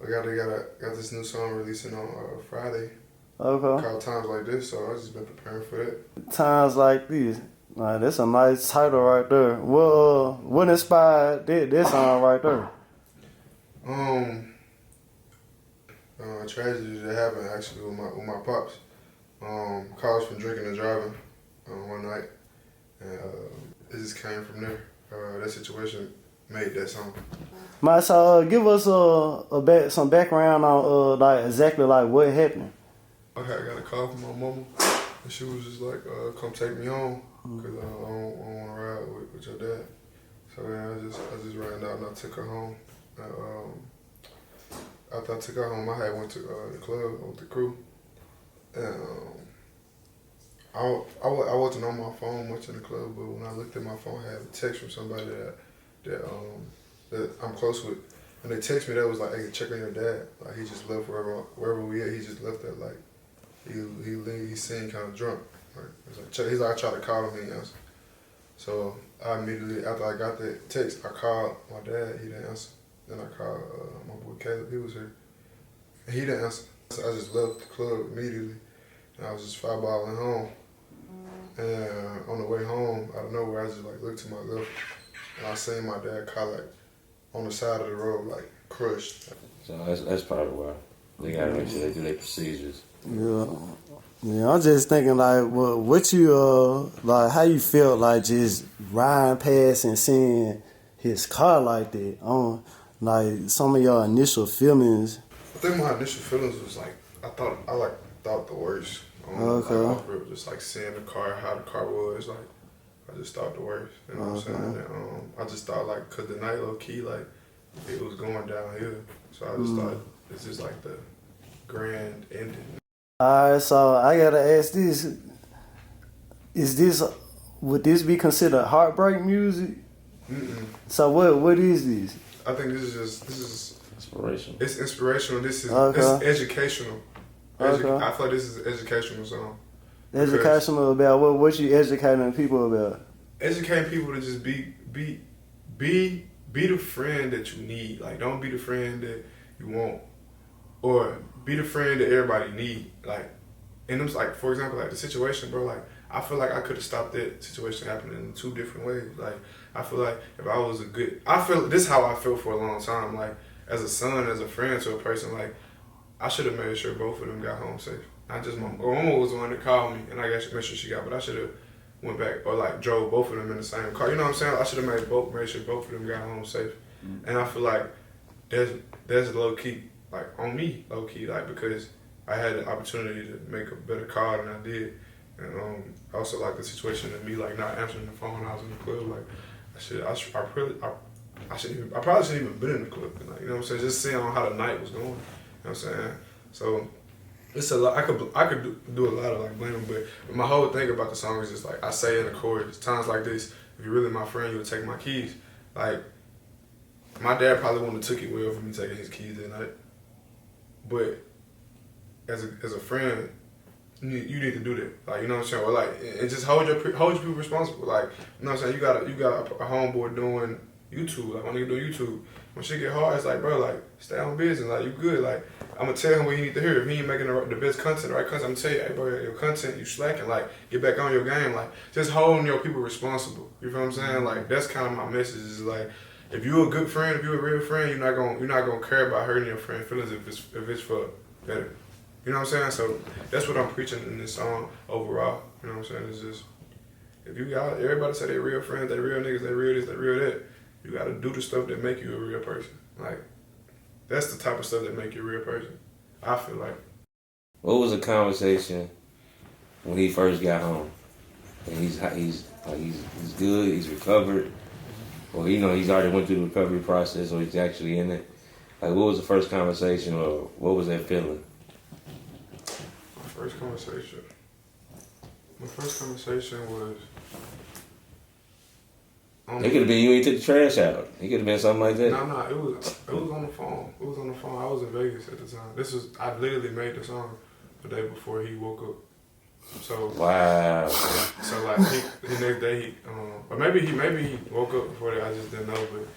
got this new song releasing on Friday Okay. called Times Like This, so I just been preparing for that. Times Like This. Like, that's a nice title right there. What inspired that song right there? A tragedy that happened actually with my pops. College from drinking and driving one night, and it just came from there. That situation made that song. Might so give us some background on like exactly like what happened. Okay, I got a call from my mama, and she was just like, "Come take me home, cause I don't want to ride with your dad." So yeah, I just ran out and I took her home. After I took her home, I had went to the club with the crew, and I wasn't on my phone much in the club, but when I looked at my phone, I had a text from somebody that I'm close with, and they text me that was like, "Hey, check on your dad. Like he just left wherever we at. He just left that like he seemed kind of drunk. Like, he's like I tried to call him, he didn't answer. So I immediately after I got that text, I called my dad. He didn't answer. Then I called my boy Caleb. He was here. And he didn't answer. So I just left the club immediately. And I was just fireballing home. And on the way home, out of nowhere, I just like looked to my left, and I seen my dad car like on the side of the road, like crushed. So that's probably why they gotta make sure they do their procedures. Yeah, I'm just thinking like, what you like, how you felt like just riding past and seeing his car like that. Like some of your initial feelings. I think my initial feelings was like I thought the worst. Okay. Like, just like seeing the car, how the car was, like I just thought the worst. You know what I'm saying? And, I just thought like, cause the night low key like it was going downhill, so I just thought this is like the grand ending. All right, so I gotta ask this: would this be considered heartbreak music? Mm-mm. So what is this? I think this is Inspirational. It's inspirational. This is educational. Okay. I feel like this is an educational song. Educational about what you educating people about? Educating people to just be the friend that you need. Like don't be the friend that you want, or be the friend that everybody need. Like, and it's like, for example, like the situation, bro. Like I feel like I could have stopped that situation happening in two different ways. Like I feel like if I was this is how I feel for a long time. Like as a son, as a friend to a person, like I should have made sure both of them got home safe. Not just mama. Or mama was the one that called me, and I guess made sure she got. But I should have went back or like drove both of them in the same car. You know what I'm saying? I should have made sure both of them got home safe. And I feel like there's low key like on me, low key, like because I had the opportunity to make a better call than I did. And also like the situation of me like not answering the phone when I was in the club. Like I probably shouldn't even been in the club. Like, you know what I'm saying? Just seeing on how the night was going. You know what I'm saying? So it's a lot. I could do a lot of like blaming, but my whole thing about the song is just like I say in the chorus, times like this, if you're really my friend, you would take my keys. Like my dad probably wouldn't have took it well for me taking his keys that night. But as a friend, you need to do that. Like, you know what I'm saying? Or like, and just hold your people responsible. Like, you know what I'm saying? You got a homeboy doing YouTube. Like, when nigga do YouTube, when shit get hard, it's like, bro, like, stay on business. Like, you good. Like, I'm gonna tell him what he need to hear. If he ain't making the best content, the right content, I'm gonna tell you, hey, bro, your content, you slacking. Like, get back on your game. Like, just holding your people responsible. You feel what I'm saying? Like, that's kind of my message. Is like, if you a good friend, if you a real friend, you're not gonna care about hurting your friend's feelings if it's for better. You know what I'm saying? So that's what I'm preaching in this song overall. You know what I'm saying? It's just, if you got, everybody say they real friends, they real niggas, they real this, they real that. You gotta do the stuff that make you a real person. Like, that's the type of stuff that make you a real person. I feel like. What was the conversation when he first got home? And he's good, he's recovered, or he's already went through the recovery process, or he's actually in it. Like, what was the first conversation, or what was that feeling? My first conversation was. It could have been you ain't took the trash out. It could have been something like that. No, it was on the phone. It was on the phone. I was in Vegas at the time. I literally made the song the day before he woke up. So wow. So like the next day or maybe he woke up before that. I just didn't know. But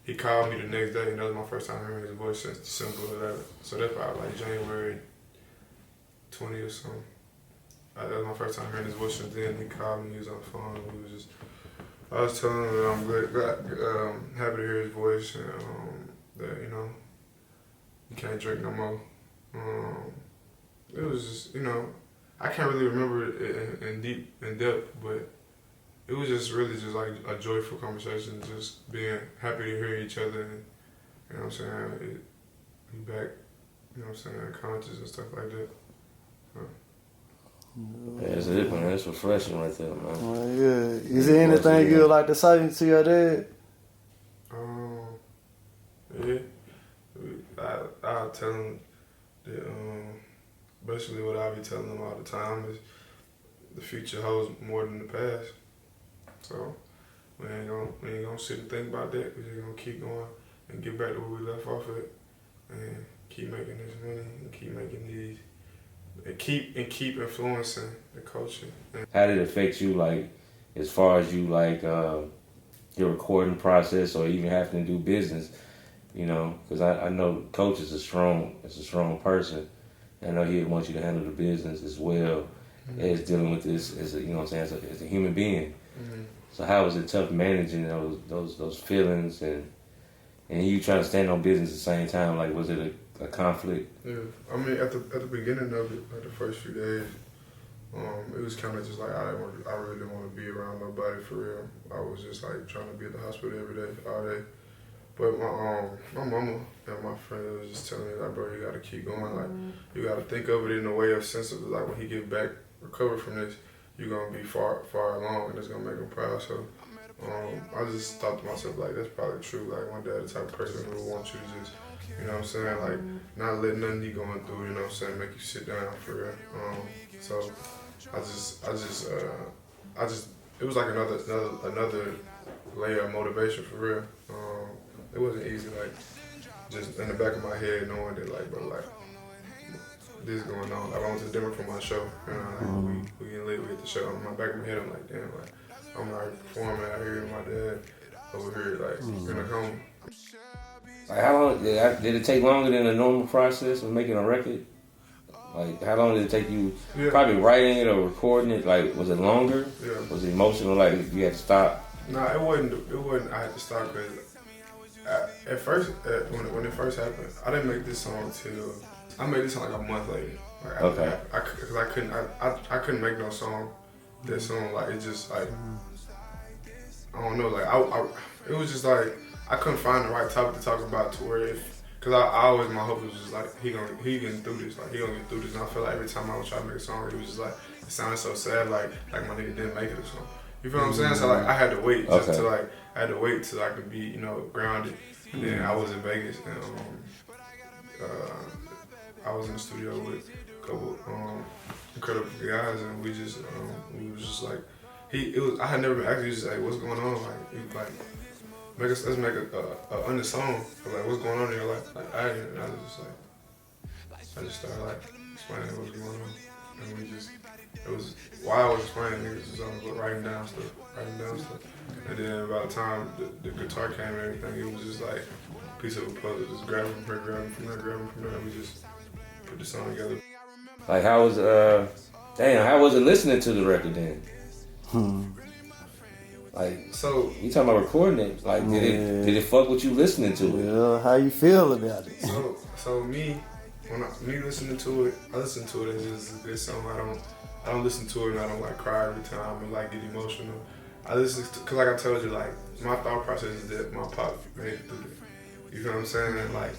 he called me the next day, and that was my first time hearing his voice since December 11th. So that's probably like January 20 or something. That was my first time hearing his voice since then. He called me, he was on the phone, and we was just, I was telling him that I'm happy to hear his voice, and that, you know, he can't drink no more. It was just, you know, I can't really remember it in depth, but it was just really just like a joyful conversation, just being happy to hear each other, and, you know what I'm saying, be back, you know what I'm saying, conscious and stuff like that. Yeah, that's it, man. That's refreshing right there, man. Yeah. Is there anything you would like to say to your dad? Yeah. I'll tell him that, basically what I'll be telling him all the time is the future holds more than the past. So we ain't gonna sit and think about that. We're just gonna keep going and get back to where we left off at, and keep making this money and keep making these. And keep influencing the culture. How did it affect you, like, as far as you, like, your recording process or even having to do business, you know? Because I know Coach is a strong person. I know he'd want you to handle the business as well as dealing with this as a, you know what I'm saying, as a human being. Mm-hmm. So how was it tough managing those feelings and you trying to stand on business at the same time? Like, was it a conflict? Yeah, I mean, at the beginning of it, like the first few days, it was kind of just like I really didn't want to be around nobody for real. I was just like trying to be at the hospital every day, all day. But my mama and my friend was just telling me like, bro, you gotta keep going. Like, you gotta think of it in a way of sense of like when he get back, recover from this, you're gonna be far along, and it's gonna make him proud. So I just thought to myself like, that's probably true. Like, my dad the type of person who would want you to just, you know what I'm saying, like, not let nothing you going through, you know what I'm saying, make you sit down for real. So I just it was like another layer of motivation for real. It wasn't easy, like, just in the back of my head knowing that, like, bro, like, this is going on. Like, I went to Denver for my show, you know, like, we getting lit, we get the show. In my back of my head, I'm like, damn, like, I'm like performing out here with my dad over here, like, in a coma. Like, how long did it take longer than a normal process of making a record? Like, how long did it take you probably writing it or recording it? Like, was it longer? Yeah. Was it emotional? Like, you had to stop? Nah, it wasn't. I had to stop because at first, when it first happened, I didn't make this song till I made this song like a month later. Like, okay. Because I couldn't make no song that soon. Like, it just like, I don't know. Like, it was just like I couldn't find the right topic to talk about to where because I always, my hope was just like, he getting through this, like, he gonna get through this. And I feel like every time I would try to make a song, it was just like, it sounded so sad, like my nigga didn't make it or something. You feel what I'm saying? So like, I had to wait just till I could be, you know, grounded. And then I was in Vegas, and I was in the studio with a couple incredible guys, and we was just like, I had never been actually just like, what's going on? Like, he was like, let's make a under song of like what's going on in your life. Like, I just started like explaining what was going on, and it was while I was explaining, niggas was writing down stuff, and then by the time the guitar came and everything, it was just like a piece of a puzzle, just grab them from here, grab them from there, and we just put the song together. Like, how was it listening to the record then? Like, so you talking about recording it? Like, did it fuck with you listening to it? Yeah, how you feel about it? So me listening to it, I listen to it as just a good song. I don't listen to it and I don't like cry every time and like get emotional. I listen to, cause like I told you, like, my thought process is that my pop made it through it. You feel what I'm saying? And like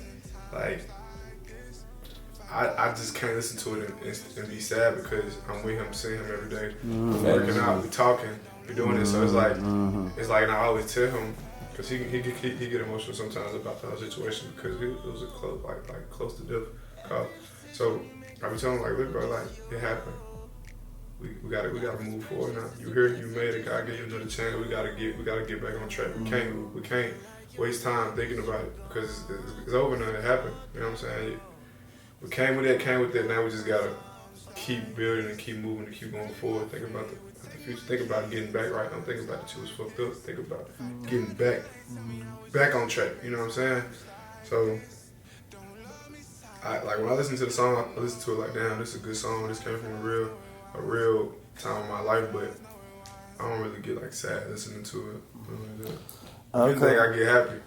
I just can't listen to it and be sad because I'm with him, seeing him every day. We're working out, we talking, we doing it. So it's like, and I always tell him, cause he get emotional sometimes about the whole situation because it was a close, like close to death call. So I be telling him, like, look, bro, like, it happened. We gotta move forward now. You here, you made it. God gave you another chance. We gotta get back on track. We can't waste time thinking about it because it's over now. It happened. You know what I'm saying? We came with that. Now we just gotta keep building and keep moving and keep going forward. Think about the future. Think about getting back right. Don't think about that you was fucked up. Think about getting back on track. You know what I'm saying? So, when I listen to the song, I listen to it like, damn, this is a good song. This came from a real time of my life, but I don't really get like sad listening to it. Okay. I get happy.